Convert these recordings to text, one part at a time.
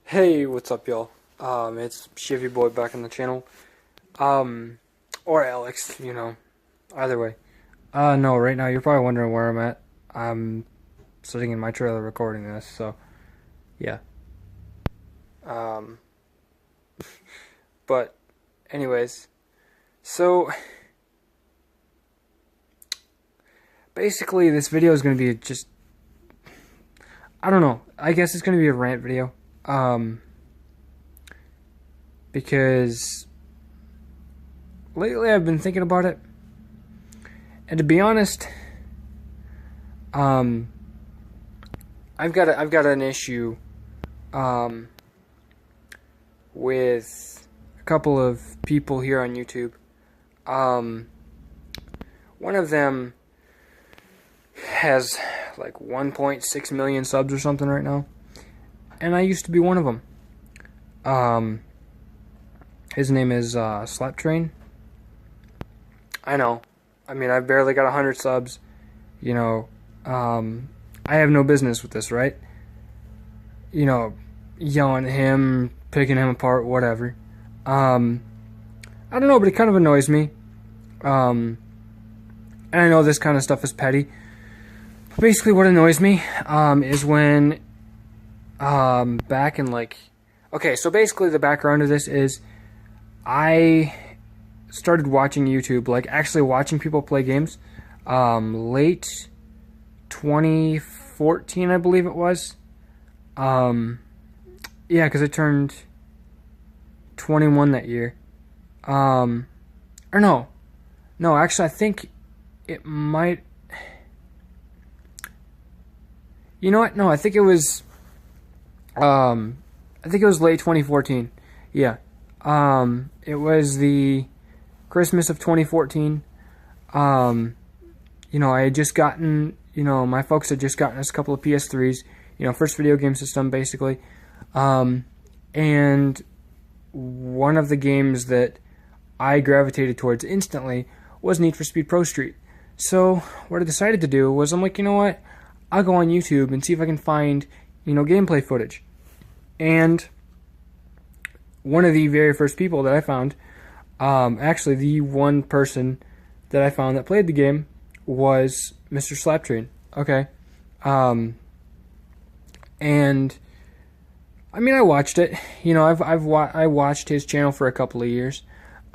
Hey, what's up, y'all? It's Chevy Boy back on the channel. Or Alex, either way. No, right now you're probably wondering where I'm at. I'm sitting in my trailer recording this, so, yeah. Um, but, anyways, so, basically this video is going to be just, I don't know, I guess it's going to be a rant video. Because lately I've been thinking about it, and to be honest, I've got an issue, with a couple of people here on YouTube. One of them has like 1.6 million subs or something right now, and I used to be one of them. His name is Slaptrain. I know. I mean, I've barely got 100 subs. I have no business with this, right? Yelling at him, picking him apart, whatever. I don't know, but it kind of annoys me. And I know this kind of stuff is petty. But basically what annoys me is when back in okay, so basically the background of this is I started watching YouTube, actually watching people play games, late 2014, I believe it was. Yeah, because I turned 21 that year. Or no, actually, I think it might. You know what? No, I think it was. I think it was late 2014. Yeah. It was the Christmas of 2014. I had just gotten, my folks had just gotten us a couple of PS3s, first video game system, basically. And one of the games that I gravitated towards instantly was Need for Speed Pro Street. So, what I decided to do was, I'm like, you know what? I'll go on YouTube and see if I can find, gameplay footage. And one of the very first people that I found, actually the one person that I found that played the game was Mr. Slaptrain. Okay. And I mean, I watched it. I watched his channel for a couple of years,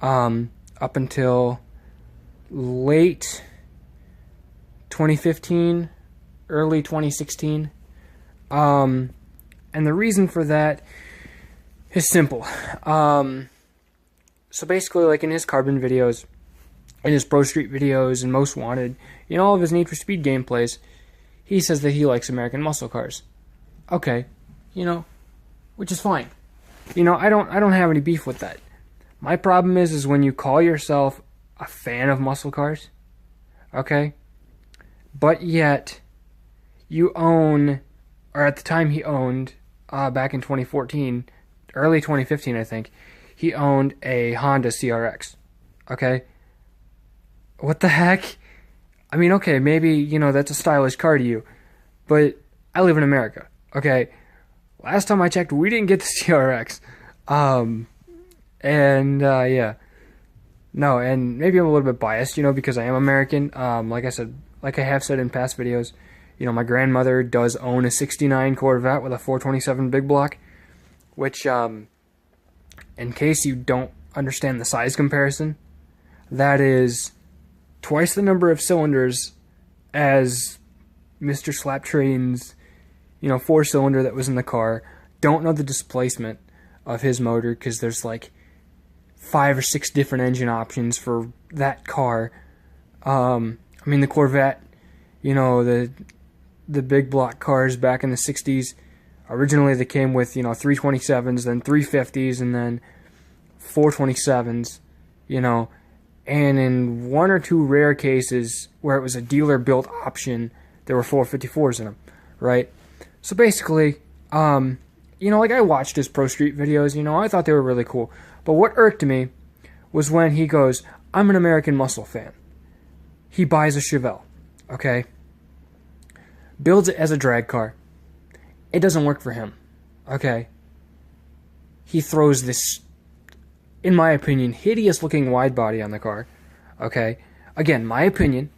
up until late 2015, early 2016. And the reason for that is simple. So basically, in his Carbon videos, in his Pro Street videos, and Most Wanted, all of his Need for Speed gameplays, he says that he likes American muscle cars. Okay, which is fine. I don't have any beef with that. My problem is when you call yourself a fan of muscle cars, okay, but yet you own, or at the time he owned, back in 2014, early 2015, I think, he owned a Honda CRX. Okay? What the heck? I mean, okay, maybe, that's a stylish car to you, but I live in America. Okay? Last time I checked, we didn't get the CRX. Yeah. No, and maybe I'm a little bit biased, because I am American. Like I said, like I have said in past videos, my grandmother does own a 69 Corvette with a 427 big block, which, in case you don't understand the size comparison, that is twice the number of cylinders as Mr. Slaptrain's, 4-cylinder that was in the car. Don't know the displacement of his motor, because there's 5 or 6 different engine options for that car. I mean, the Corvette, the big block cars back in the 60s, originally they came with, 327s, then 350s, and then 427s, and in one or two rare cases where it was a dealer-built option, there were 454s in them, right? So basically, I watched his Pro Street videos, I thought they were really cool. But what irked me was when he goes, I'm an American muscle fan. He buys a Chevelle, okay? Builds it as a drag car. It doesn't work for him, okay? he throws this, in my opinion, hideous looking wide body on the car. Okay, again, my opinion.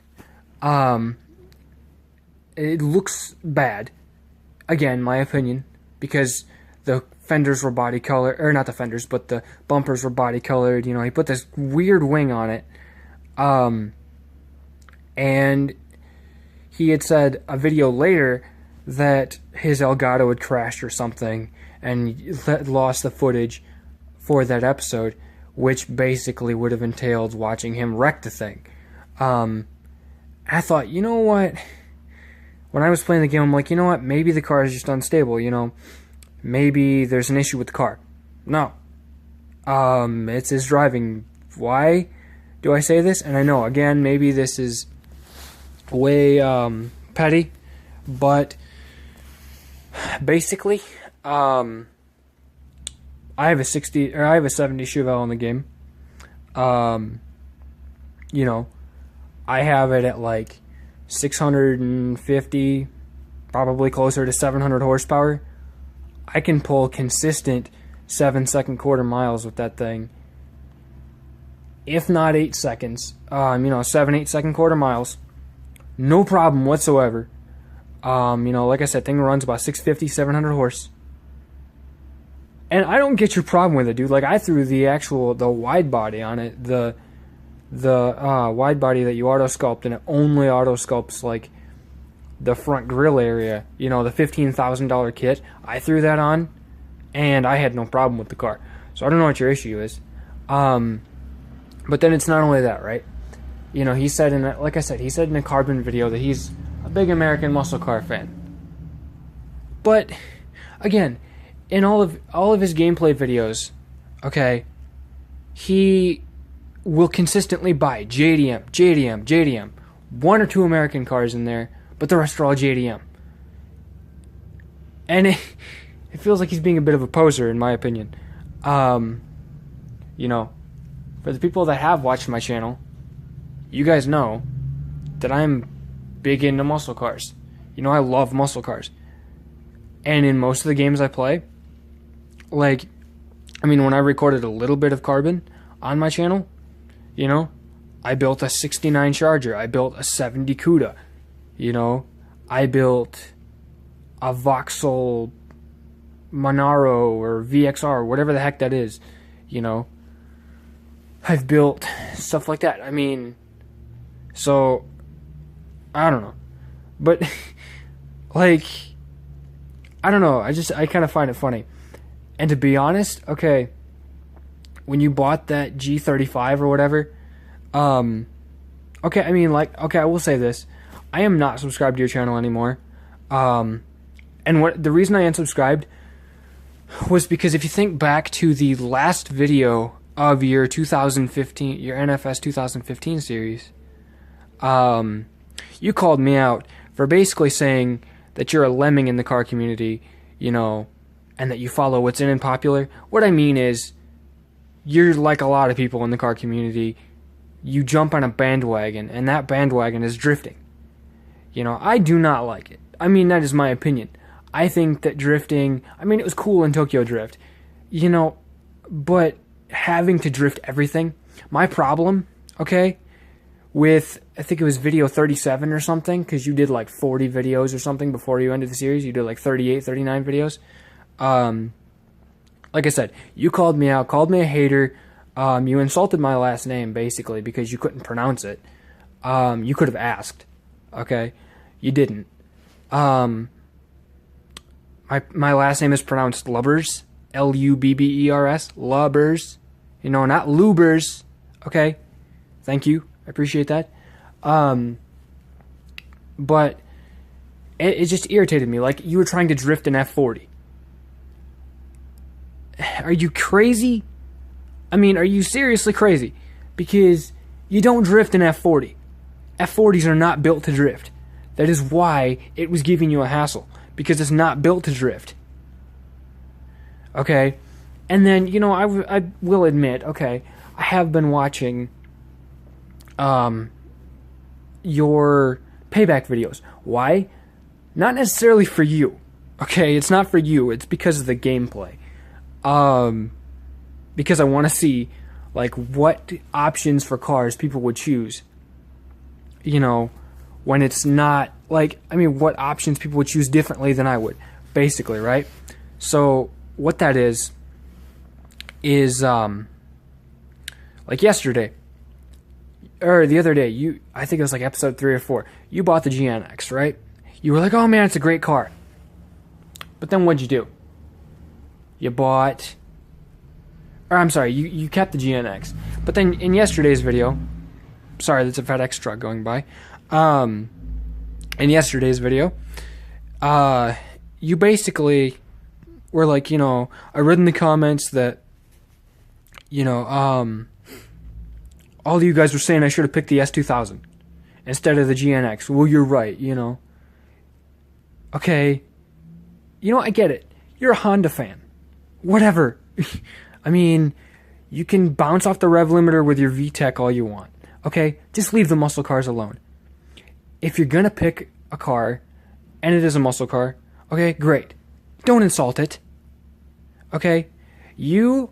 It looks bad. Again, my opinion, because the fenders were body colored, or not the fenders, but the bumpers were body colored. You know, he put this weird wing on it. And he had said a video later that his Elgato had crashed or something and lost the footage for that episode, which basically would have entailed watching him wreck the thing. I thought, you know what? When I was playing the game, I'm like, you know what? Maybe the car is just unstable, you know? Maybe there's an issue with the car. No. It's his driving. Why do I say this? And I know, again, maybe this is way petty, but basically, I have a 70 Chevelle in the game. You know, I have it at like 650, probably closer to 700 horsepower. I can pull consistent 7-second quarter miles with that thing. If not 8 seconds, 7-8 second quarter miles. No problem whatsoever. Like I said, thing runs about 650, 700 horse. And I don't get your problem with it, dude. Like, I threw the wide body on it, the wide body that you auto sculpt, and it only auto sculpts like the front grille area, you know, the $15,000 kit. I threw that on and I had no problem with the car. So I don't know what your issue is. But then it's not only that, right? You know, he said in a Carbon video that he's a big American muscle car fan. But again, in all of his gameplay videos, okay, he will consistently buy JDM, one or two American cars in there, but the rest are all JDM. And it feels like he's being a bit of a poser, in my opinion. You know, for the people that have watched my channel, you guys know that I'm big into muscle cars. You know, I love muscle cars. And in most of the games I play, like, I mean, when I recorded a little bit of Carbon on my channel, you know, I built a 69 Charger. I built a 70 Cuda. You know, I built a Vauxhall Monaro or VXR, whatever the heck that is. You know, I've built stuff like that. I mean, so, I don't know. But, like, I don't know. I kind of find it funny. And to be honest, okay, when you bought that G35 or whatever, okay, I mean, like, okay, I will say this. I am not subscribed to your channel anymore. And the reason I unsubscribed was because if you think back to the last video of your 2015, your NFS 2015 series, you called me out for basically saying that you're a lemming in the car community, you know, and that you follow what's in and popular. What I mean is, you're like a lot of people in the car community. You jump on a bandwagon, and that bandwagon is drifting. You know, I do not like it. I mean, that is my opinion. I think that drifting, I mean, it was cool in Tokyo Drift, you know, but having to drift everything, my problem, okay, with, I think it was video 37 or something, because you did like 40 videos or something before you ended the series. You did like 38, 39 videos. Like I said, you called me out, called me a hater. You insulted my last name, basically, because you couldn't pronounce it. You could have asked, okay? You didn't. My last name is pronounced Lubbers, Lubbers, Lubbers. You know, not Lubers, okay? Thank you, I appreciate that. But it just irritated me. Like, you were trying to drift an F40. Are you crazy? I mean, are you seriously crazy? Because you don't drift an F40. F40s are not built to drift. That is why it was giving you a hassle. Because it's not built to drift. Okay? And then, you know, I will admit, okay, I have been watching your payback videos. Why? Not necessarily for you. Okay? It's not for you. It's because of the gameplay. because I want to see like what options for cars people would choose. You know, when it's not like, I mean, what options people would choose differently than I would, basically, right? So what that is like yesterday or the other day, I think it was like episode 3 or 4. You bought the GNX, right? You were like, "Oh man, it's a great car." But then what'd you do? You bought, or I'm sorry, you kept the GNX. But then in yesterday's video, sorry, that's a FedEx truck going by. In yesterday's video, you basically were like, you know, I read in the comments that, you know, all of you guys were saying I should have picked the S2000 instead of the GNX. Well, you're right, you know. Okay, you know, I get it. You're a Honda fan. Whatever. I mean, you can bounce off the rev limiter with your VTEC all you want. Okay, just leave the muscle cars alone. If you're gonna pick a car, and it is a muscle car, okay, great. Don't insult it. Okay, you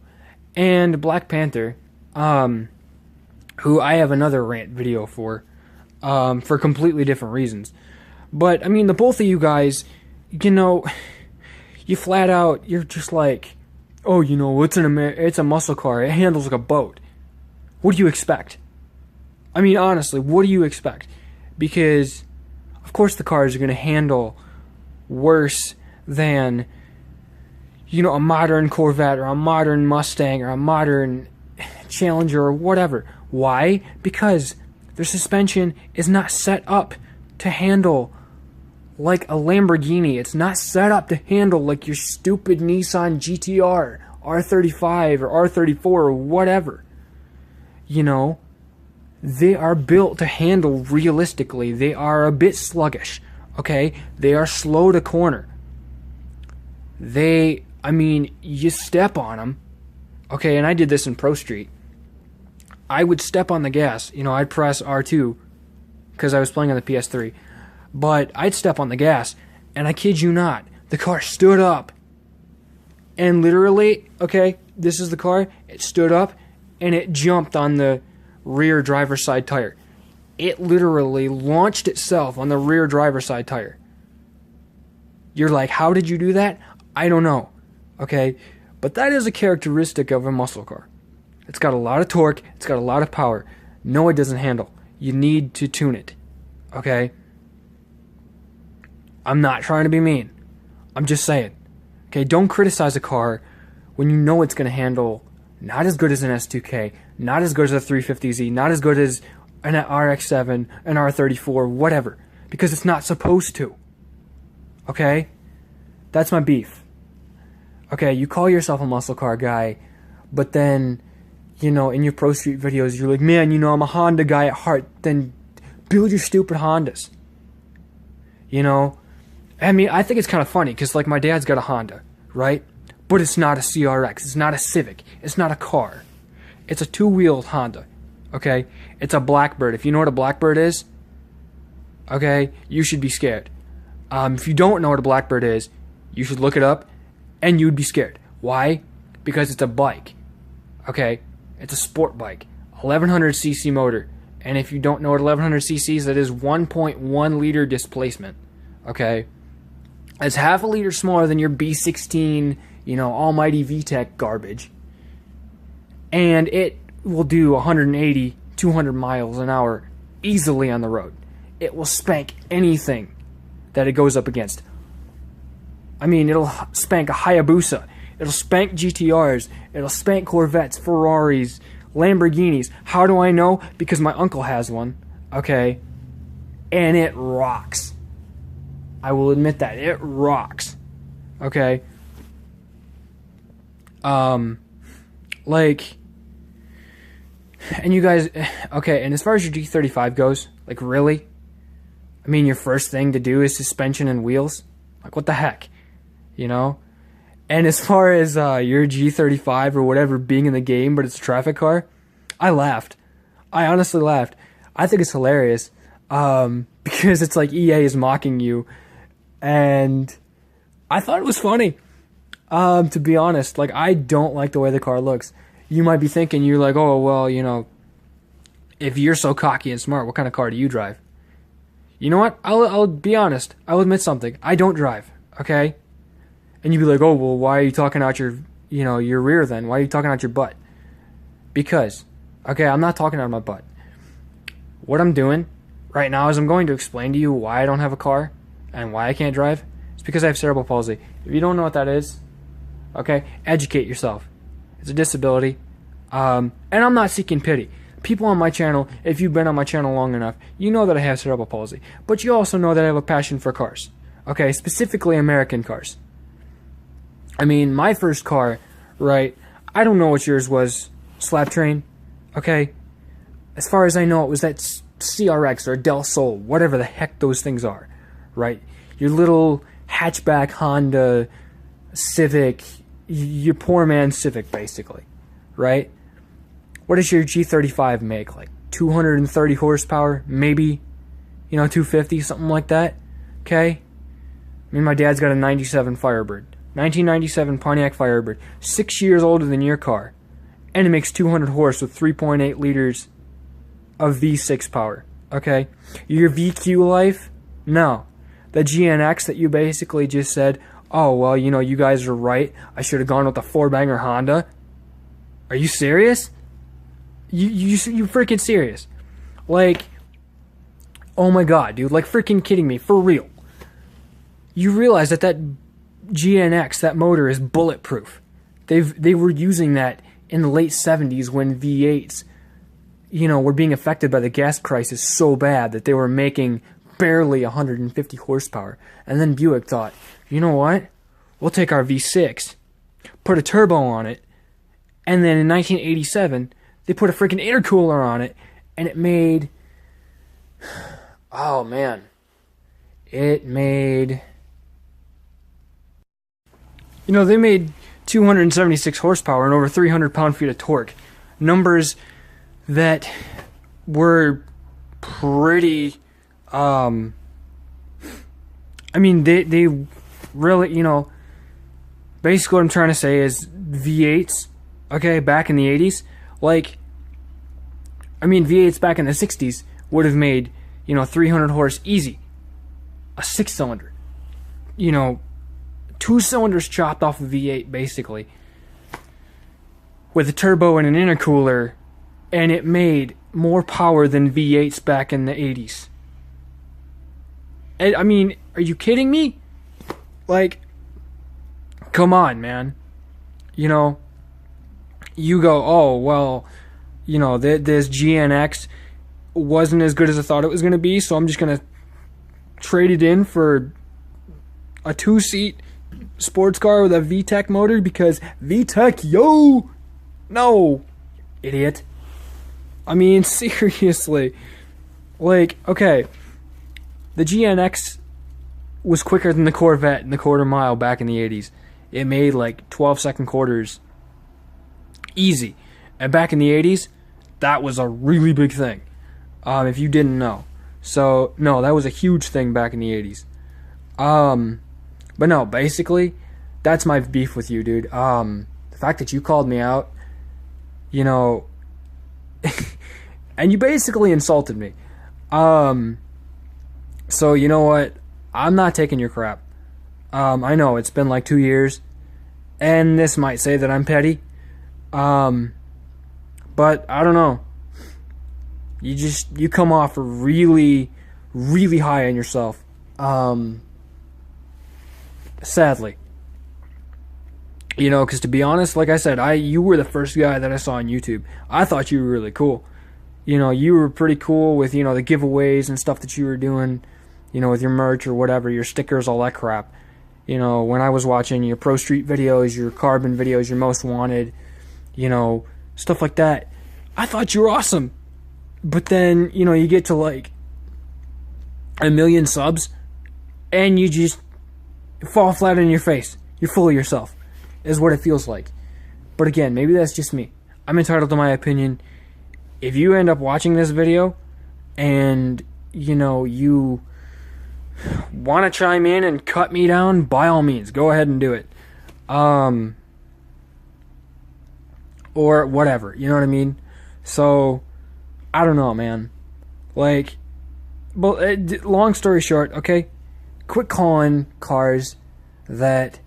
and Black Panther, who I have another rant video for completely different reasons. But I mean, the both of you guys, you know, you flat out, you're just like, oh, you know, it's a muscle car. It handles like a boat. What do you expect? I mean, honestly, what do you expect? Because, of course, the cars are going to handle worse than, you know, a modern Corvette or a modern Mustang or a modern Challenger or whatever. Why? Because their suspension is not set up to handle like a Lamborghini. It's not set up to handle like your stupid Nissan GTR, R35 or R34 or whatever. You know, they are built to handle realistically. They are a bit sluggish, okay? They are slow to corner. I mean, you step on them, okay? And I did this in Pro Street. I would step on the gas. You know, I'd press R2 because I was playing on the PS3. But I'd step on the gas, and I kid you not, the car stood up. And literally, okay, this is the car. It stood up, and it jumped on the rear driver's side tire. It literally launched itself on the rear driver's side tire. You're like, how did you do that? I don't know, okay? But that is a characteristic of a muscle car. It's got a lot of torque. It's got a lot of power. No, it doesn't handle. You need to tune it, okay? I'm not trying to be mean. I'm just saying. Okay, don't criticize a car when you know it's going to handle not as good as an S2K, not as good as a 350Z, not as good as an RX-7, an R34, whatever. Because it's not supposed to. Okay? That's my beef. Okay, you call yourself a muscle car guy, but then, you know, in your Pro Street videos, you're like, man, you know, I'm a Honda guy at heart. Then build your stupid Hondas. You know? I mean, I think it's kind of funny because, like, my dad's got a Honda, right? But it's not a CRX. It's not a Civic. It's not a car. It's a two-wheeled Honda, okay? It's a Blackbird. If you know what a Blackbird is, okay, you should be scared. If you don't know what a Blackbird is, you should look it up, and you'd be scared. Why? Because it's a bike, okay? It's a sport bike, 1100cc motor. And if you don't know what 1100cc's, that is 1.1 liter displacement, okay? It's half a liter smaller than your B16, you know, almighty VTEC garbage. And it will do 180, 200 miles an hour easily on the road. It will spank anything that it goes up against. I mean, it'll spank a Hayabusa. It'll spank GTRs. It'll spank Corvettes, Ferraris, Lamborghinis. How do I know? Because my uncle has one, okay? And it rocks. I will admit that. It rocks. Okay? Like, and you guys, okay, and as far as your G35 goes, like, really? I mean, your first thing to do is suspension and wheels? Like, what the heck? You know? And as far as your G35 or whatever being in the game, but it's a traffic car, I laughed. I honestly laughed. I think it's hilarious because it's like EA is mocking you, and I thought it was funny. To be honest, like, I don't like the way the car looks. You might be thinking, you're like, oh, well, you know, if you're so cocky and smart, what kind of car do you drive? You know what? I'll be honest. I'll admit something. I don't drive, okay? And you'd be like, oh, well, why are you talking out your, you know, your rear then? Why are you talking out your butt? Because, okay, I'm not talking out my butt. What I'm doing right now is I'm going to explain to you why I don't have a car and why I can't drive. It's because I have cerebral palsy. If you don't know what that is, okay, educate yourself. It's a disability. And I'm not seeking pity. People on my channel, if you've been on my channel long enough, you know that I have cerebral palsy. But you also know that I have a passion for cars. Okay, specifically American cars. I mean, my first car, right, I don't know what yours was, Slaptrain, okay? As far as I know, it was that CRX or Del Sol, whatever the heck those things are, right? Your little hatchback Honda Civic, your poor man's Civic, basically, right? What does your G35 make? Like 230 horsepower, maybe, you know, 250, something like that, okay? I mean, my dad's got a 97 Firebird, 1997 Pontiac Firebird, 6 years older than your car, and it makes 200 horse with 3.8 liters of V6 power, okay? Your VQ life? No. The GNX that you basically just said, oh, well, you know, you guys are right, I should have gone with the 4-banger Honda. Are you serious? You freaking serious? Like, oh my god, dude, like freaking kidding me, for real. You realize that GNX, that motor, is bulletproof. They were using that in the late 70s when V8s, you know, were being affected by the gas crisis so bad that they were making barely 150 horsepower. And then Buick thought, you know what? We'll take our V6, put a turbo on it, and then in 1987, they put a freaking intercooler on it, and it made, oh man, it made, you know, they made 276 horsepower and over 300 pound-feet of torque. Numbers that were pretty, I mean, they really, you know, basically what I'm trying to say is V8s, okay, back in the 80s, like, I mean, V8s back in the 60s would have made, you know, 300 horse easy. A 6-cylinder. You know, 2 cylinders chopped off a V8, basically, with a turbo and an intercooler, and it made more power than V8s back in the 80s. I mean, are you kidding me? Like, come on, man. You know, you go, oh, well, you know, this GNX wasn't as good as I thought it was going to be, so I'm just going to trade it in for a 2-seat sports car with a VTEC motor because VTEC, yo! No, idiot. I mean, seriously. Like, okay, the GNX was quicker than the Corvette in the quarter mile back in the 80s. It made like 12-second quarters easy. And back in the 80s, that was a really big thing, if you didn't know. So, no, that was a huge thing back in the 80s. But no, basically, that's my beef with you, dude. The fact that you called me out, you know, and you basically insulted me. So, you know what? I'm not taking your crap. I know, it's been like 2 years, and this might say that I'm petty. But I don't know. You come off really, really high on yourself. Sadly. You know, because to be honest, like I said, you were the first guy that I saw on YouTube. I thought you were really cool. You know, you were pretty cool with, you know, the giveaways and stuff that you were doing, you know, with your merch or whatever, your stickers, all that crap. You know, when I was watching your Pro Street videos, your Carbon videos, your Most Wanted, you know, stuff like that, I thought you were awesome. But then, you know, you get to like 1 million subs and you just fall flat on your face. You're full of yourself, is what it feels like. But again, maybe that's just me. I'm entitled to my opinion. If you end up watching this video and, you know, you want to chime in and cut me down, by all means, go ahead and do it. Or whatever, you know what I mean? So, I don't know, man. Like, but long story short, okay? Quit calling cars that,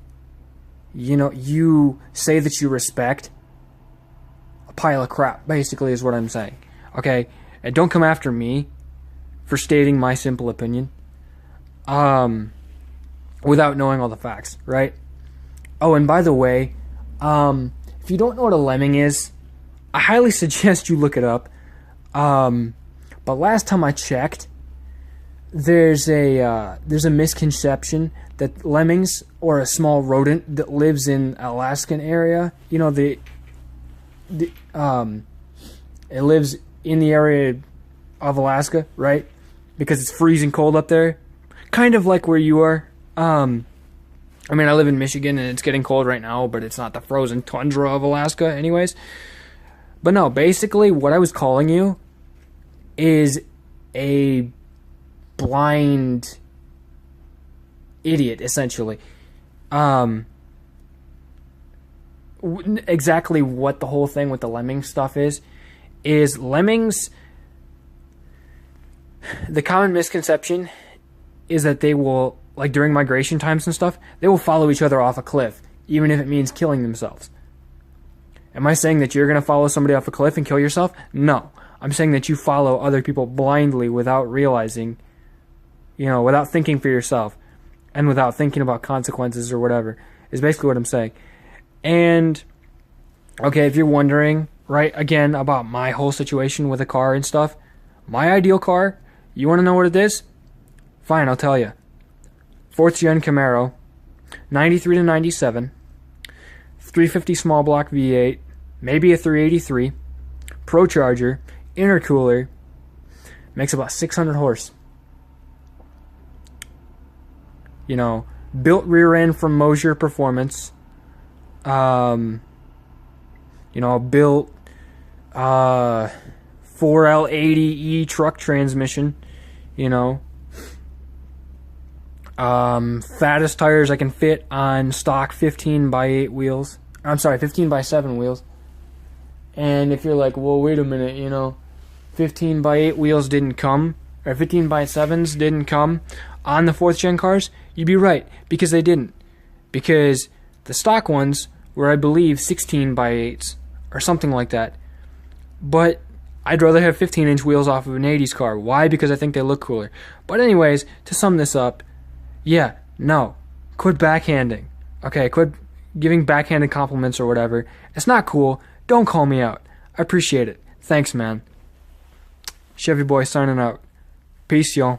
you say that you respect a pile of crap, basically, is what I'm saying. Okay? And don't come after me for stating my simple opinion without knowing all the facts, right? Oh, and by the way, if you don't know what a lemming is, I highly suggest you look it up. But last time I checked, there's a misconception that lemmings, or a small rodent that lives in Alaskan area, it lives in the area of Alaska, right? Because it's freezing cold up there, kind of like where you are. I live in Michigan and it's getting cold right now, but it's not the frozen tundra of Alaska anyways. But no, basically what I was calling you is a blind idiot, essentially. Exactly what the whole thing with the lemming stuff is lemmings, the common misconception is that they will, like during migration times and stuff, they will follow each other off a cliff, even if it means killing themselves. Am I saying that you're going to follow somebody off a cliff and kill yourself? No. I'm saying that you follow other people blindly without realizing, without thinking for yourself and without thinking about consequences or whatever, is basically what I'm saying. And, okay, if you're wondering, right, again, about my whole situation with a car and stuff, my ideal car, you want to know what it is? Fine, I'll tell you. 4th gen Camaro, 93 to 97, 350 small block V8, maybe a 383, Pro Charger, intercooler, makes about 600 horse. Built rear end from Mosier Performance. Built 4L80E truck transmission. Fattest tires I can fit on stock 15x8 wheels. I'm sorry, 15x7 wheels. And if you're like, well, wait a minute, 15x8 wheels didn't come, or 15x7s didn't come on the 4th gen cars, you'd be right, because they didn't. Because the stock ones were, I believe, 16x8s, or something like that. But I'd rather have 15-inch wheels off of an 80s car. Why? Because I think they look cooler. But anyways, to sum this up, yeah, no, quit backhanding. Okay, quit giving backhanded compliments or whatever. It's not cool. Don't call me out. I appreciate it. Thanks, man. Chevy Boy signing out. Peace, y'all.